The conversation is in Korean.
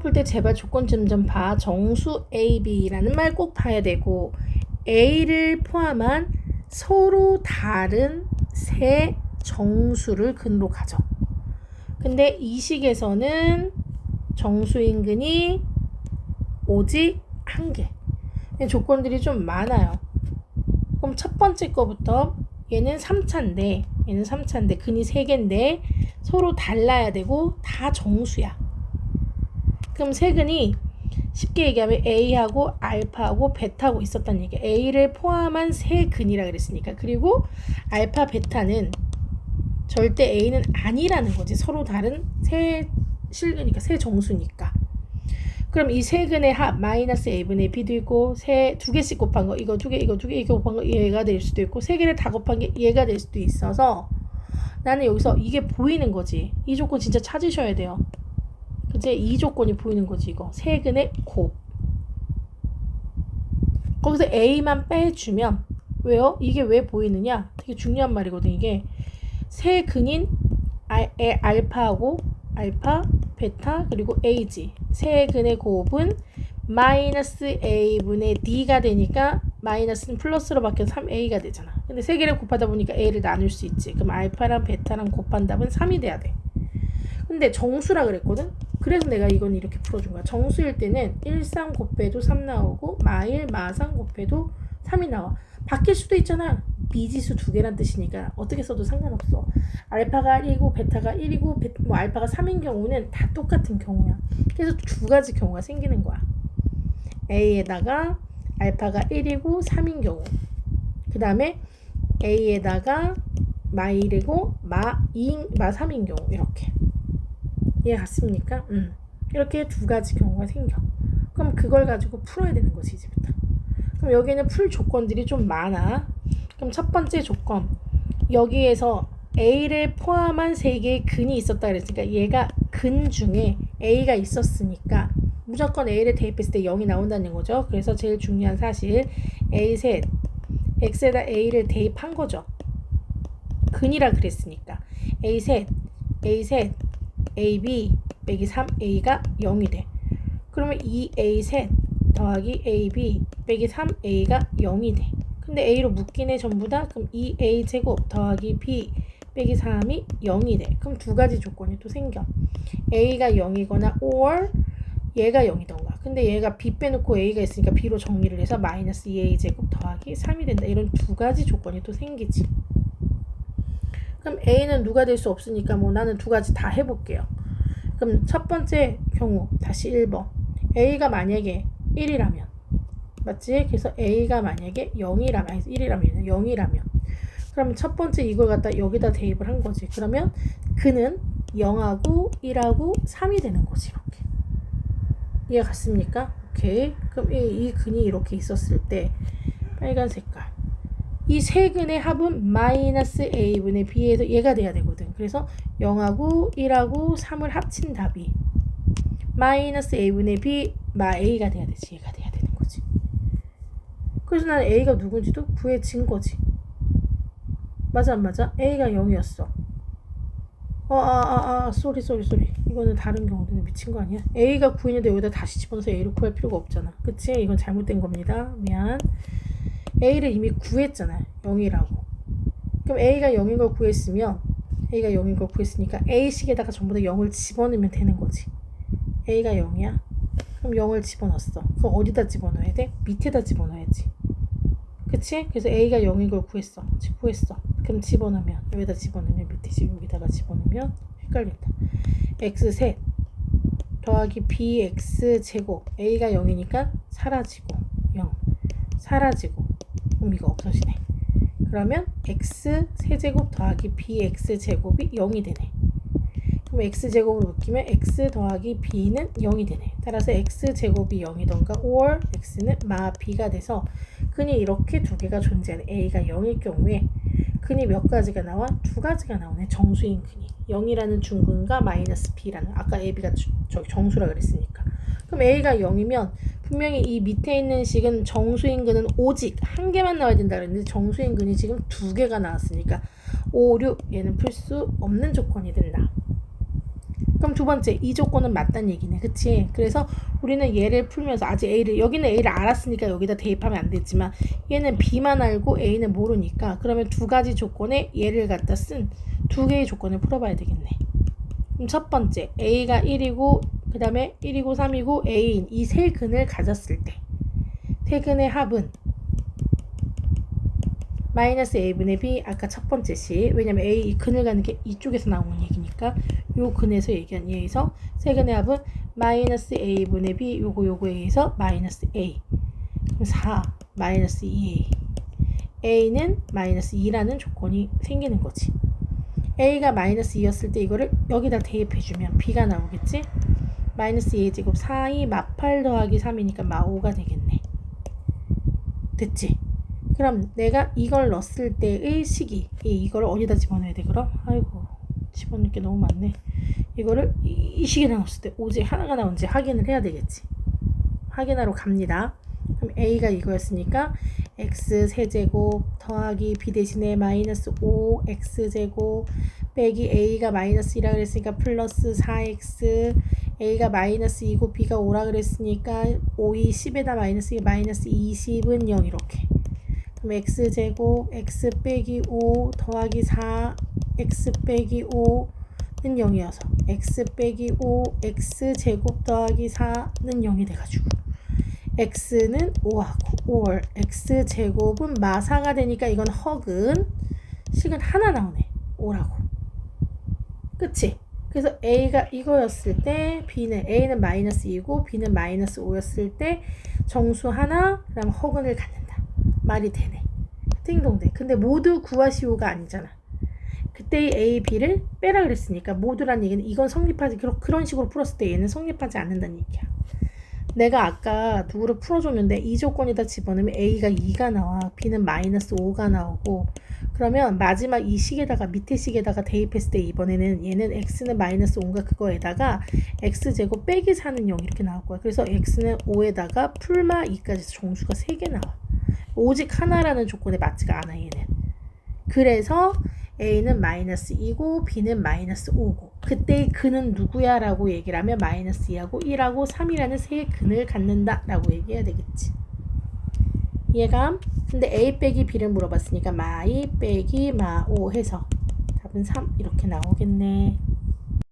풀 때 제발 조건 좀 봐. 정수 A, B라는 말 꼭 봐야 되고 A를 포함한 서로 다른 세 정수를 근으로 가져. 근데 이 식에서는 정수인근이 오직 한 개. 조건들이 좀 많아요. 그럼 첫 번째 거부터 얘는 3차인데 얘는 3차인데 근이 3개인데 서로 달라야 되고 다 정수야. 그럼 세 근이 쉽게 얘기하면 A하고 알파하고 베타하고 있었다는 얘기야. A를 포함한 세 근이라 그랬으니까. 그리고 알파 베타는 절대 A는 아니라는 거지. 서로 다른 세 실근이니까 세 정수니까. 그럼 이 세 근의 합 마이너스 A분의 B도 있고 두 개씩 곱한 거 이거 두 개 이거 두 개 이거 곱한 거 얘가 될 수도 있고 세 개를 다 곱한 게 얘가 될 수도 있어서 나는 여기서 이게 보이는 거지. 이 조건 진짜 찾으셔야 돼요. 그치? 이 조건이 보이는 거지. 이거 세 근의 곱. 거기서 A만 빼주면 왜요? 이게 왜 보이느냐? 되게 중요한 말이거든. 이게 세 근인 알파하고 알파, 베타, 그리고 A지. 세 근의 곱은 마이너스 A분의 D가 되니까 마이너스는 플러스로 바뀌어서 3A가 되잖아. 근데 세 개를 곱하다 보니까 A를 나눌 수 있지. 그럼 알파랑 베타랑 곱한 답은 3이 돼야 돼. 근데 정수라 그랬거든? 그래서 내가 이건 이렇게 풀어준 거야. 정수일 때는 1상 곱해도 3 나오고 마일, 마상 곱해도 3이 나와. 바뀔 수도 있잖아. 미지수 두 개란 뜻이니까 어떻게 써도 상관없어. 알파가 1이고 베타가 1이고 알파가 3인 경우는 다 똑같은 경우야. 그래서 두 가지 경우가 생기는 거야. A에다가 알파가 1이고 3인 경우. 그 다음에 A에다가 마1이고 마 3인 경우. 이렇게. 이해 갔습니까? 이렇게 두 가지 경우가 생겨. 그럼 그걸 가지고 풀어야 되는 거지, 이제부터. 그럼 여기는 풀 조건들이 좀 많아. 그럼 첫 번째 조건. 여기에서 A를 포함한 세 개의 근이 있었다 그랬으니까 얘가 근 중에 A가 있었으니까 무조건 A를 대입했을 때 0이 나온다는 거죠. 그래서 제일 중요한 사실 A 셋 X에다 A를 대입한 거죠. 근이라 그랬으니까 A 셋 AB 빼기 3A가 0이 돼. 그러면 2A 셋 더하기 AB 빼기 3A가 0이 돼. 근데 A로 묶이네 전부 다. 그럼 2A 제곱 더하기 B 빼기 3이 0이 돼. 그럼 두 가지 조건이 또 생겨. A가 0이거나 or 얘가 0이던가. 근데 얘가 B 빼놓고 A가 있으니까 B로 정리를 해서 마이너스 2A 제곱 더하기 3이 된다. 이런 두 가지 조건이 또 생기지. 그럼 A는 누가 될 수 없으니까 뭐 나는 두 가지 다 해볼게요. 그럼 첫 번째 경우 다시 1번. A가 만약에 1이라면 맞지? 그래서 A가 만약에 0이라면 1이라면 0이라면 그러면 첫 번째 이걸 갖다 여기다 대입을 한 거지. 그러면 그는 0하고 1하고 3이 되는 거지. 이렇게. 이해 갔습니까? 오케이. 그럼 이 근이 이렇게 있었을 때 빨간 색깔 이 세 근의 합은 마이너스 A분의 B에서 얘가 돼야 되거든. 그래서 0하고 1하고 3을 합친 답이 마이너스 A분의 B 마 A가 돼야 되지. 얘가 돼야 되는 거지. 그래서 나는 A가 누군지도 구해진 거지. 맞아 안 맞아? A가 0이었어. 쏘리. 이거는 다른 경우도 미친 거 아니야? A가 9인데 여기다 다시 집어넣어서 A를 구할 필요가 없잖아. 그치? 이건 잘못된 겁니다. 미안. A를 이미 구했잖아. 0이라고. 그럼 A가 0인 걸 구했으면 A가 0인 걸 구했으니까 A식에다가 전부 다 0을 집어넣으면 되는 거지. A가 0이야? 그럼 0을 집어넣었어. 그럼 어디다 집어넣어야 돼? 밑에다 집어넣어야지. 그치? 그래서 A가 0인 걸 구했어. 그럼 집어넣으면 여기다 집어넣으면 밑에 여기다가 집어넣으면 헷갈린다. X셋 더하기 BX 제곱 A가 0이니까 사라지고 0 사라지고 그럼 이거 없어지네. 그러면 X 세제곱 더하기 BX 제곱이 0이 되네. 그럼 X제곱을 묶이면 X 더하기 B는 0이 되네. 따라서 X제곱이 0이던가 or X는 마 B가 돼서 근이 이렇게 두 개가 존재하는 A가 0일 경우에 근이 몇 가지가 나와? 두 가지가 나오네. 정수인 근이 0이라는 중근과 마이너스 B라는 아까 AB가 정수라 그랬으니까 그럼 A가 0이면 분명히 이 밑에 있는 식은 정수인 근은 오직 한 개만 나와야 된다 그랬는데 정수인 근이 지금 두 개가 나왔으니까 5, 6 얘는 풀 수 없는 조건이 된다. 그럼 두 번째 이 조건은 맞다는 얘기네. 그치? 그래서 우리는 얘를 풀면서 아직 A를 여기는 A를 알았으니까 여기다 대입하면 안 되지만 얘는 B만 알고 A는 모르니까 그러면 두 가지 조건에 얘를 갖다 쓴 두 개의 조건을 풀어봐야 되겠네. 그럼 첫 번째 A가 1이고 그 다음에 1이고 3이고 A인 이 세 근을 가졌을 때 세 근의 합은 마이너스 A분의 B 아까 첫 번째 식 왜냐면 A 이 근을 가는 게 이쪽에서 나오는 얘기니까 요 근에서 얘기한 얘에서 세 근의 합은 마이너스 A분의 B 요거에 의해서 마이너스 A 그럼 4 마이너스 2A A는 마이너스 2라는 조건이 생기는 거지. A가 마이너스 2였을 때 이거를 여기다 대입해주면 B가 나오겠지? 마이너스 2의 제곱 4이 마8 더하기 3이니까 마5가 되겠네. 됐지? 그럼 내가 이걸 넣었을 때의 식이 이걸 어디다 집어넣어야 돼 그럼? 아이고 집어넣을 게 너무 많네. 이거를 이 식에 넣었을 때 오직 하나가 나온지 확인을 해야 되겠지. 확인하러 갑니다. 그럼 A가 이거였으니까 x 세제곱 더하기 B 대신에 마이너스 5x제곱 빼기 A가 마이너스 2라 그랬으니까 플러스 4x A가 마이너스 2고 B가 5라 그랬으니까 5이 10에다 마이너스 2 마이너스 20은 0 이렇게. 그럼 x제곱 x 빼기 5 더하기 4 x 빼기 5는 0이어서 x 빼기 5 x제곱 더하기 4는 0이 돼가지고 x는 5하고 5 x제곱은 마4가 되니까 이건 허근 식은 하나 나오네 5라고. 그치? 그래서 A가 이거였을 때 B는 A는 마이너스 2고 B는 마이너스 5였을 때 정수 하나 그다음 허근을 갖는다. 말이 되네. 띵동대. 근데 모두 구하시오가 아니잖아. 그때의 A, B를 빼라 그랬으니까 모두란 얘기는 이건 성립하지 그런 식으로 풀었을 때 얘는 성립하지 않는다는 얘기야. 내가 아까 누구를 풀어줬는데 이 조건에다 집어넣으면 A가 2가 나와 B는 마이너스 5가 나오고 그러면 마지막 이 식에다가 밑에 식에다가 대입했을 때 이번에는 얘는 x는 마이너스 5인가 그거에다가 x제곱 빼기 4는 0 이렇게 나올 거야. 그래서 x는 5에다가 풀마 2까지 정수가 3개 나와. 오직 하나라는 조건에 맞지가 않아 얘는. 그래서 A는 마이너스 2고 B는 마이너스 5고 그때의 근은 누구야 라고 얘기를 하면 마이너스 2하고 1하고 3이라는 세 근을 갖는다 라고 얘기해야 되겠지. 이해감? 근데 A 빼기 B를 물어봤으니까 마2 빼기 마5 해서 답은 3 이렇게 나오겠네.